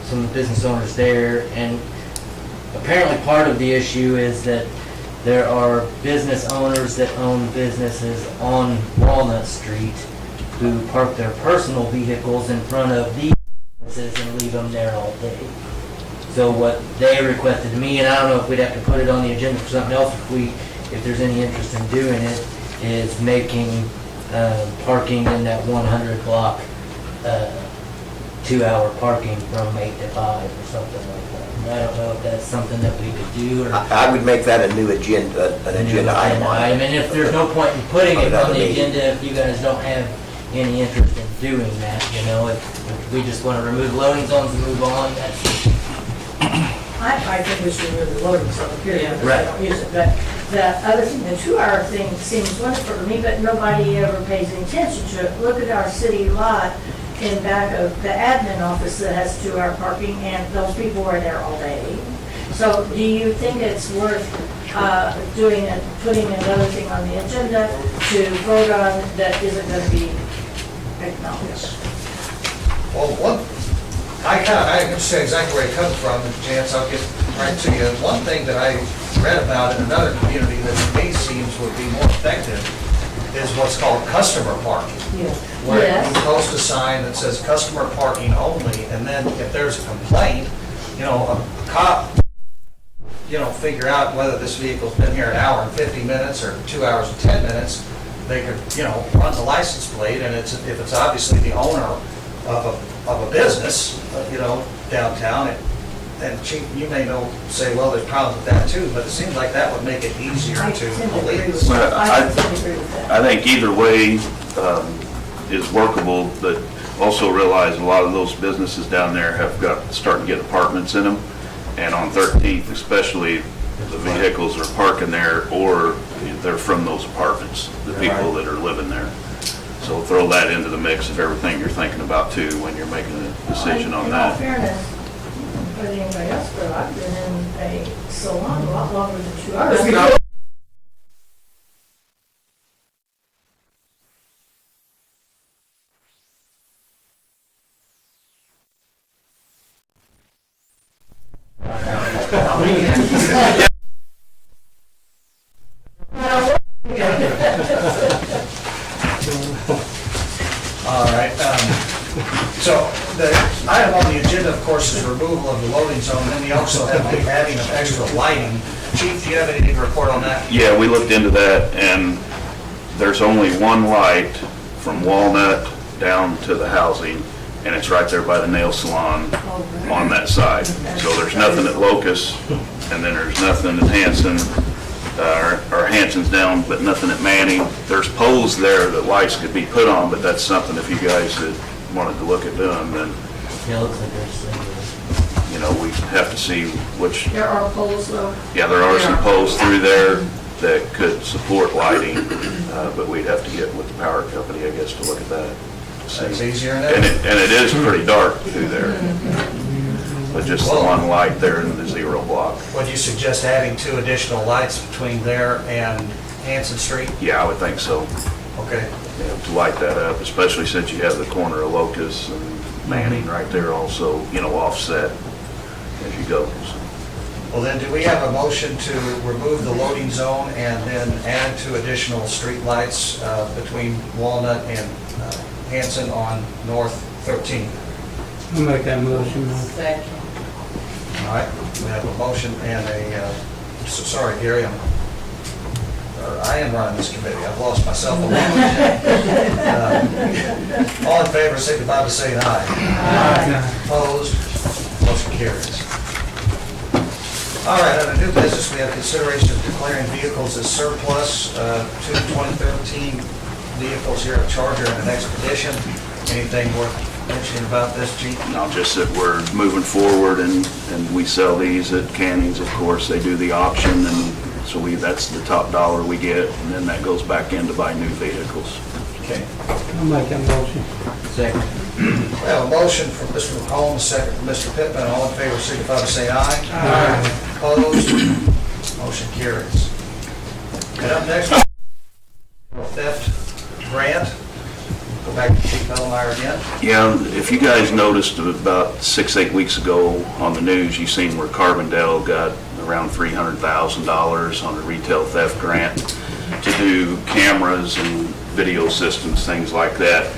some of the business owners there, and apparently part of the issue is that there are business owners that own businesses on Walnut Street who park their personal vehicles in front of these businesses and leave them there all day. So what they requested to me, and I don't know if we'd have to put it on the agenda for something else if there's any interest in doing it, is making parking in that 100 block 2-hour parking from 8 to 5 or something like that. And I don't know if that's something that we could do or. I would make that a new agenda, an agenda item. And if there's no point in putting it on the agenda if you guys don't have any interest in doing that, you know, if we just want to remove loading zones and move on, that's. I think we should remove the loading zone, period, because Right. I don't use it. But the other thing, the 2-hour thing seems wonderful to me, but nobody ever pays any attention to it. Look at our city lot in back of the admin office that has 2-hour parking, and those people are there all day. So do you think it's worth putting another thing on the agenda to vote on that isn't going to be acknowledged? Well, I can say exactly where it comes from, and Chance, I'll get right to you. One thing that I read about in another community that to me seems would be more effective is what's called customer parking. Where Yes. you post a sign that says customer parking only, and then if there's a complaint, a cop, figure out whether this vehicle's been here an hour and 50 minutes or 2 hours and 10 minutes, they could, run the license plate, and if it's obviously the owner of a business, downtown, and Chief, you may say, well, there's problems with that too, but it seems like that would make it easier I to tend to agree police. with Well, that. I tend to agree with that. I think either way is workable, but also realize a lot of those businesses down there have starting to get apartments in them. And on 13th especially, the vehicles are parking there or they're from those apartments, the people that are living there. So throw that into the mix of everything you're thinking about too when you're making a decision on In all that. fairness, but anybody else, but I've been in a salon a lot longer than 2 hours. All right. So the item on the agenda, of course, is removal of the loading zone, and then we also have the adding of extra lighting. Chief, do you have anything to report on that? Yeah, we looked into that and there's only one light from Walnut down to the housing, and it's right there by the nail salon on that side. So there's nothing at Locust, and then there's nothing at Hanson, or Hanson's down, but nothing at Manning. There's poles there that lights could be put on, but that's something if you guys had wanted to look at doing, then, Yeah, it looks like there's some. you know, we have to see which, There are poles though. yeah, there are some poles through there that could support lighting, but we'd have to get with the power company, I guess, to look at that. That's easier than And that. it is pretty dark through there. But just the one light there in the zero block. Would you suggest adding 2 additional lights between there and Hanson Street? Yeah, I would think so. Okay. Yeah, to light that up, especially since you have the corner of Locust and Manning right there also, you know, offset as you go. Well, then, do we have a motion to remove the loading zone and then add 2 additional street lights between Walnut and Hanson on North 13th? I'll make that motion. Second. All right, we have a motion and sorry, Gary, I am running this committee. I've lost myself a little bit. All in favor, signify by saying aye. Aye. Opposed? Motion carries. All right, under new business, we have consideration of declaring vehicles as surplus, 2 2013 vehicles here, a Charger and an Expedition. Anything worth mentioning about this, Chief? Not just that we're moving forward and we sell these at Canning's, of course, they do the auction, and so that's the top dollar we get, and then that goes back in to buy new vehicles. Okay. I'll make that motion. Second. We have a motion from Mr. Holmes, second from Mr. Pittman. All in favor, signify by saying aye. Aye. Opposed? Motion carries. And up next, theft grant. Go back to Chief Mellmeyer again. Yeah, if you guys noticed about 6-8 weeks ago on the news, you seen where Carbondale got around $300,000 on a retail theft grant to do cameras and video systems, things like that.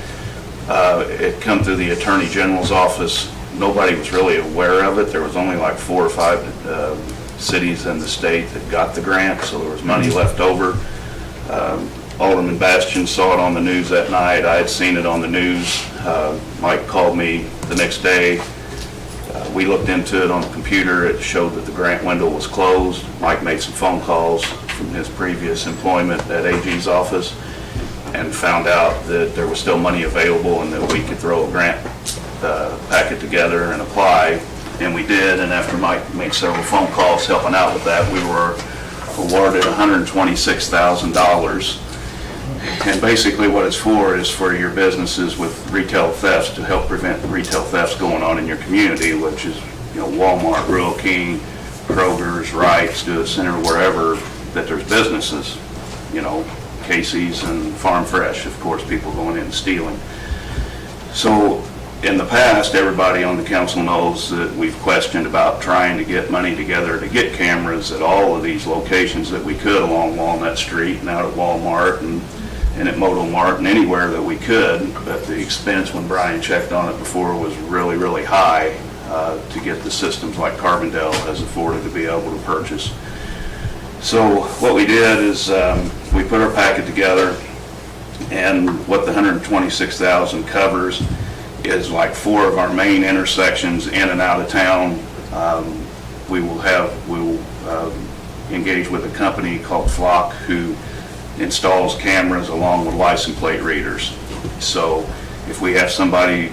It come through the Attorney General's office. Nobody was really aware of it. There was only like 4 or 5 cities in the state that got the grant, so there was money left over. Alderman Bastian saw it on the news that night. I had seen it on the news. Mike called me the next day. We looked into it on the computer. It showed that the grant window was closed. Mike made some phone calls from his previous employment at AG's office and found out that there was still money available and that we could throw a grant packet together and apply. And we did, and after Mike made several phone calls helping out with that, we were awarded $126,000. And basically what it's for is for your businesses with retail thefts, to help prevent retail thefts going on in your community, which is, you know, Walmart, Rural King, Kroger's, Wright's, Do It Center, wherever that there's businesses, you know, Casey's and Farm Fresh, of course, people going in and stealing. So in the past, everybody on the council knows that we've questioned about trying to get money together to get cameras at all of these locations that we could along Walnut Street and out at Walmart and at Moto Mart and anywhere that we could. But the expense, when Brian checked on it before, was really, really high to get the systems like Carbondale has afforded to be able to purchase. So what we did is we put our packet together, and what the $126,000 covers is like 4 of our main intersections in and out of town. We will engage with a company called Flock who installs cameras along with license plate readers. So if we have somebody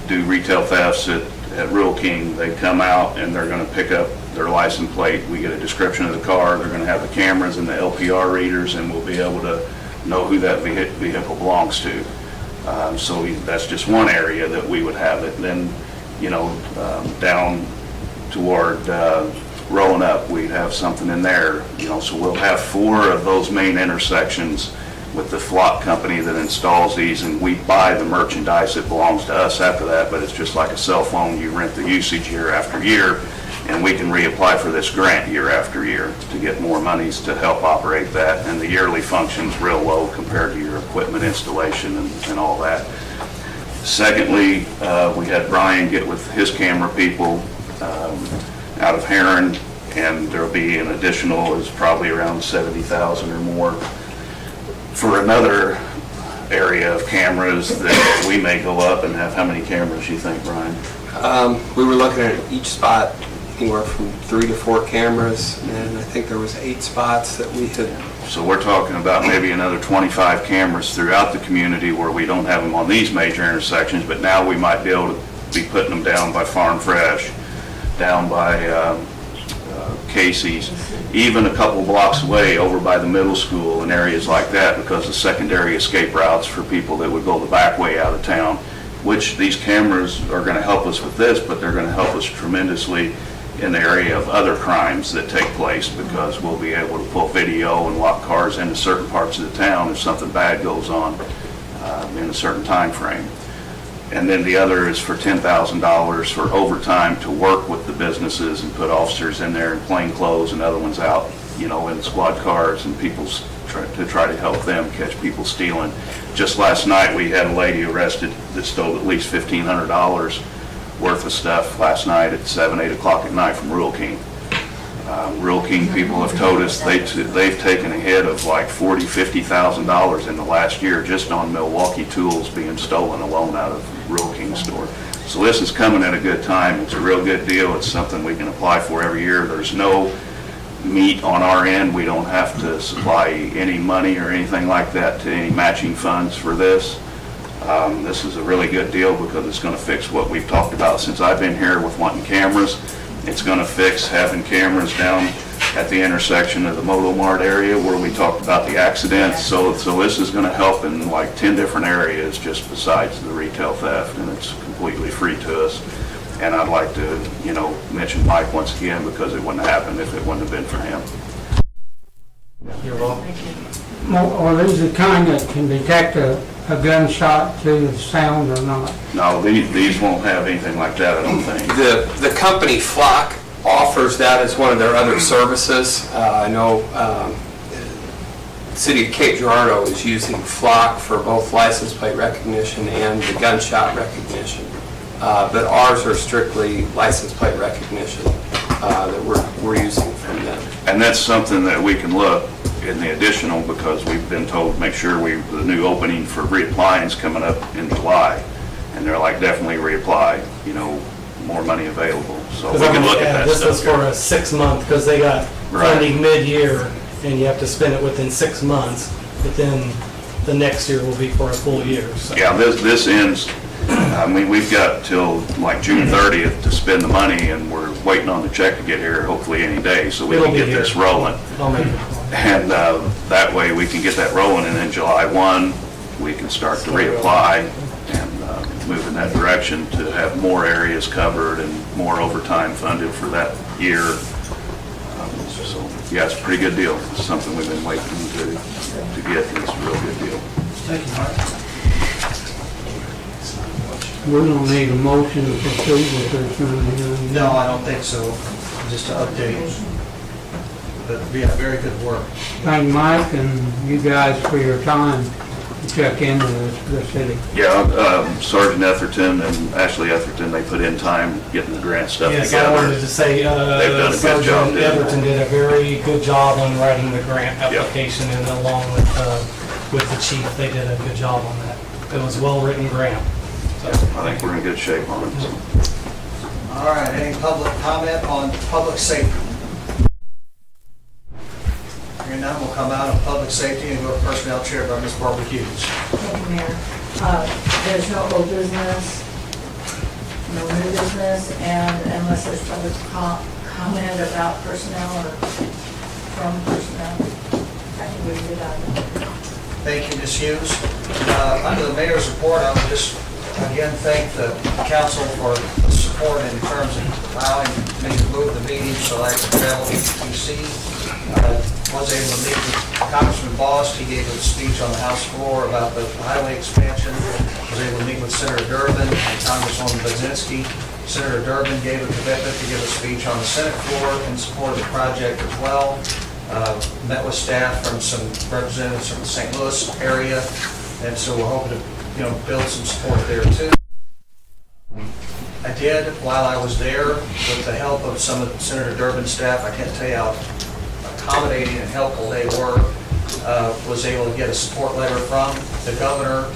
do retail thefts at Rural King, they come out and they're going to pick up their license plate. We get a description of the car. They're going to have the cameras and the LPR readers, and we'll be able to know who that vehicle belongs to. So that's just one area that we would have it. Then, you know, down toward rolling up, we have something in there. You know, so we'll have 4 of those main intersections with the Flock company that installs these, and we buy the merchandise that belongs to us after that. But it's just like a cell phone. You rent the usage year after year, and we can reapply for this grant year after year to get more monies to help operate that. And the yearly function's real low compared to your equipment installation and all that. Secondly, we had Brian get with his camera people out of Heron, and there'll be an additional, is probably around $70,000 or more for another area of cameras that we may go up and have, how many cameras you think, Brian? We were looking at each spot anywhere from 3 to 4 cameras, and I think there was 8 spots that we had. So we're talking about maybe another 25 cameras throughout the community where we don't have them on these major intersections, but now we might be able to be putting them down by Farm Fresh, down by Casey's, even a couple blocks away over by the middle school and areas like that, because of secondary escape routes for people that would go the back way out of town, which these cameras are going to help us with this, but they're going to help us tremendously in the area of other crimes that take place, because we'll be able to pull video and lock cars into certain parts of the town if something bad goes on in a certain time frame. And then the other is for $10,000 for overtime to work with the businesses and put officers in there in plain clothes and other ones out, in squad cars and to try to help them catch people stealing. Just last night, we had a lady arrested that stole at least $1,500 worth of stuff last night at 7, 8 o'clock at night from Rural King. Rural King people have told us they've taken a hit of like $40,000, $50,000 in the last year just on Milwaukee tools being stolen alone out of Rural King store. So this is coming at a good time. It's a real good deal. It's something we can apply for every year. There's no meat on our end. We don't have to supply any money or anything like that to any matching funds for this. This is a really good deal because it's going to fix what we've talked about since I've been here with wanting cameras. It's going to fix having cameras down at the intersection of the Moto Mart area where we talked about the accidents. So this is going to help in like 10 different areas just besides the retail theft, and it's completely free to us. And I'd like to, mention Mike once again because it wouldn't have happened if it wouldn't have been for him. You're welcome. Are these the kind that can detect a gunshot to the sound or not? No, these won't have anything like that, I don't think. The company Flock offers that as one of their other services. I know the city of Cape Girardeau is using Flock for both license plate recognition and the gunshot recognition. But ours are strictly license plate recognition that we're using from them. And that's something that we can look in the additional, because we've been told, make sure the new opening for reapplying is coming up in July. And they're like, definitely reapply, more money available. So we can look at that This stuff. was for a 6-month, because they got funding mid-year, and you have to spend it within 6 months, but then the next year will be for a full year. So. Yeah, this ends, we've got till like June 30th to spend the money, and we're waiting on the check to get here hopefully any day so we can get this rolling. I'll make it. And that way we can get that rolling, and then July 1, we can start to reapply and move in that direction to have more areas covered and more overtime funded for that year. So, yeah, it's a pretty good deal. It's something we've been waiting to get. It's a real good deal. Thank you, Mark. We don't need a motion to proceed with this. No, I don't think so. Just to update. But yeah, very good work. Thank Mike and you guys for your time to check into the city. Yeah, Sergeant Etherton and Ashley Etherton, they put in time getting the grant stuff Yes, together. I wanted to say, They've done a good job Sergeant doing it. Everton did a very good job on writing the grant application, and along with the chief, they did a good job on that. It was a well-written grant. So. I think we're in good shape on it. So. All right, any public comment on public safety? Hearing none, we'll come out of public safety and go to personnel chair by Ms. Barbara Hughes. Thank you, Mayor. There's no old business, no new business, and unless there's public comment about personnel or from personnel, I think we can get out of it. Thank you, Ms. Hughes. Under the mayor's report, I would just again thank the council for the support in terms of allowing me to move the meeting so I could travel to DC. Was able to meet with Congressman Bost. He gave a speech on the House floor about the highway expansion. Was able to meet with Senator Durbin and Congresswoman Budzinski. Senator Durbin gave a commitment to give a speech on the Senate floor in support of the project as well. Met with staff from some representatives from the St. Louis area, and so we're hoping to, build some support there too. I did, while I was there, with the help of some of Senator Durbin's staff, I can't tell you how accommodating and helpful they were. was able to get a support letter from the governor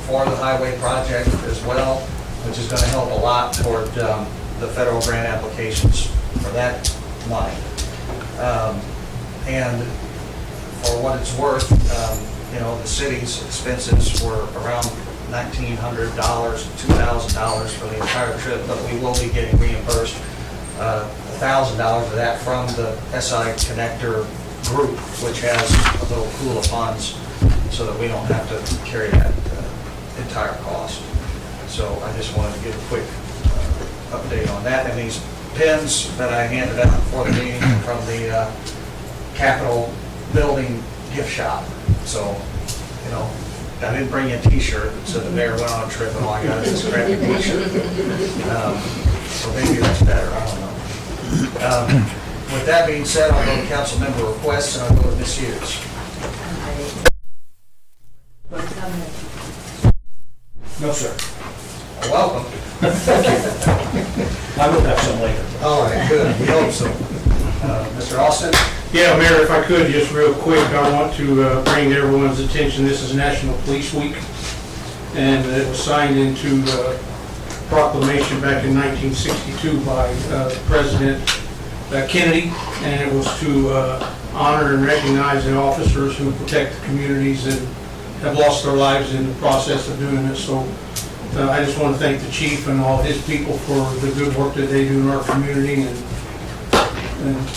for the highway project as well, which is going to help a lot toward the federal grant applications for that money. And for what it's worth, the city's expenses were around $1,900, $2,000 for the entire trip, but we will be getting reimbursed $1,000 of that from the SI Connector group, which has a little pool of funds so that we don't have to carry that entire cost. So I just wanted to give a quick update on that. And these pins that I handed out before the meeting are from the Capitol Building gift shop. So, I didn't bring you a t-shirt that said the mayor went on a trip and all I got is this crappy t-shirt. So maybe that's better, I don't know. With that being said, I'll go to council member requests and I'll go to Ms. Hughes. No, sir. Welcome. I will have some later. All right, good, we hope so. Mr. Austin? Yeah, Mayor, if I could, just real quick, I want to bring to everyone's attention, this is National Police Week, and it was signed into proclamation back in 1962 by President Kennedy, and it was to honor and recognize the officers who protect the communities and have lost their lives in the process of doing this. So I just want to thank the chief and all his people for the good work that they do in our community, and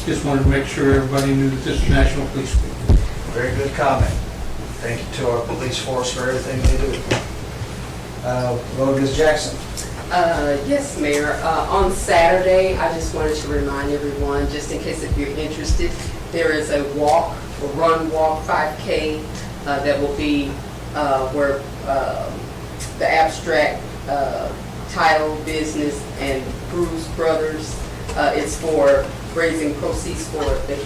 just wanted to make sure everybody knew that this is National Police Week. Very good comment. Thank you to our police force for everything they do. Go to Ms. Jackson. Yes, Mayor. On Saturday, I just wanted to remind everyone, just in case if you're interested, there is a run, walk, 5K that will be where the Abstract Title Business and Bruce Brothers, it's for raising proceeds for the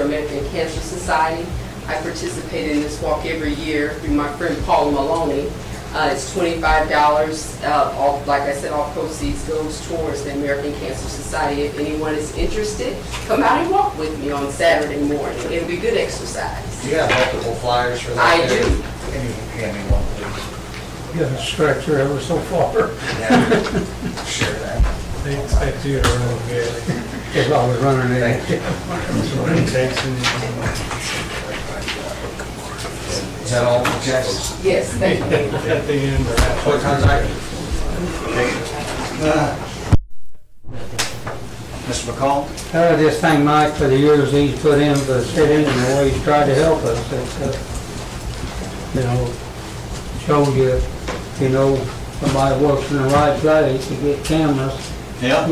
American Cancer Society. I participate in this walk every year through my friend Paula Maloney. It's $25. Like I said, all proceeds goes towards the American Cancer Society. If anyone is interested, come out and walk with me on Saturday morning. It'll be good exercise. Do you have multiple flyers for that? I do. Can you hand me one, please? Get a stretcher ever so far. Share that. They expect you to run good. If I was running it. Is that all for Jackson? Yes, thank you. At the end. What time's that? Mr. McCall? I just thank Mike for the years he's put in for the city and the way he's tried to help us. It's, shows you, somebody works in the right place to get cameras. Yeah.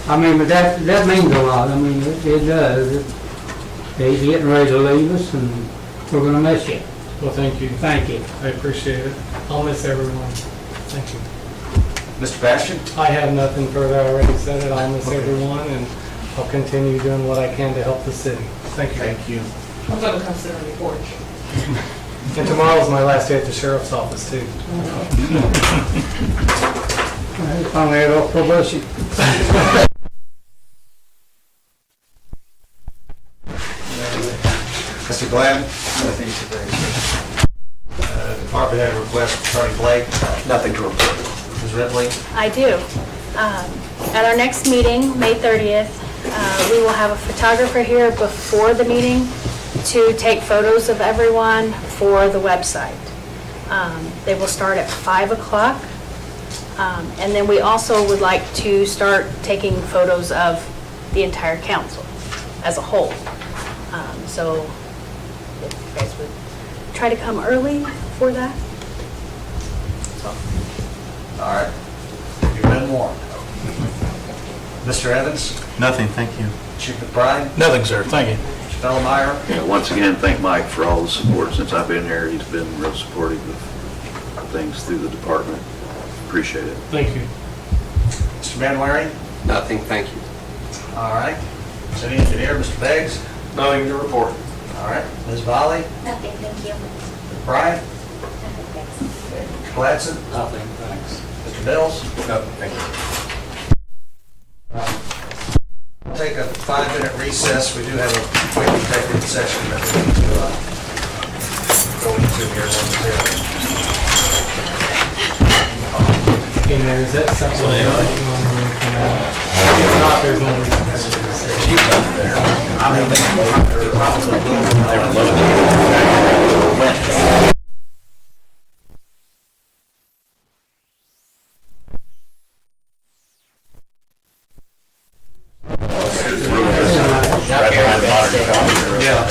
But that means a lot. It does. He's getting ready to leave us, and we're gonna miss you. Well, thank you. Thank you. I appreciate it. I'll miss everyone. Thank you. Mr. Bastian? I have nothing further. I already said it. I'll miss everyone, and I'll continue doing what I can to help the city. Thank you. Thank you. I'm going to come sit on your porch. And tomorrow's my last day at the sheriff's office, too. I finally had off probation. Mr. Glenn? Department head request, Attorney Blake? Nothing to report. Ms. Ripley? I do. At our next meeting, May 30th, we will have a photographer here before the meeting to take photos of everyone for the website. They will start at 5 o'clock. And then we also would like to start taking photos of the entire council as a whole. So if you guys would try to come early for that. All right. You've been warned. Mr. Evans? Nothing, thank you. Chief McBride? Nothing, sir. Thank you. Mr. Fellenmeyer? Yeah, once again, thank Mike for all the support since I've been here. He's been real supportive of things through the department. Appreciate it. Thank you. Mr. Van Waring? Nothing, thank you. All right. City Engineer, Mr. Beggs? Nothing to report. All right. Ms. Volley? Nothing, thank you. Mr. Bryant? Mr. Gladson? Nothing, thanks. Mr. Mills? Nothing, thank you. We'll take a 5-minute recess. We do have a quick executive session that we need to Hey, Mayor, is that something that you want to come out? If not, there's no reason. Yeah.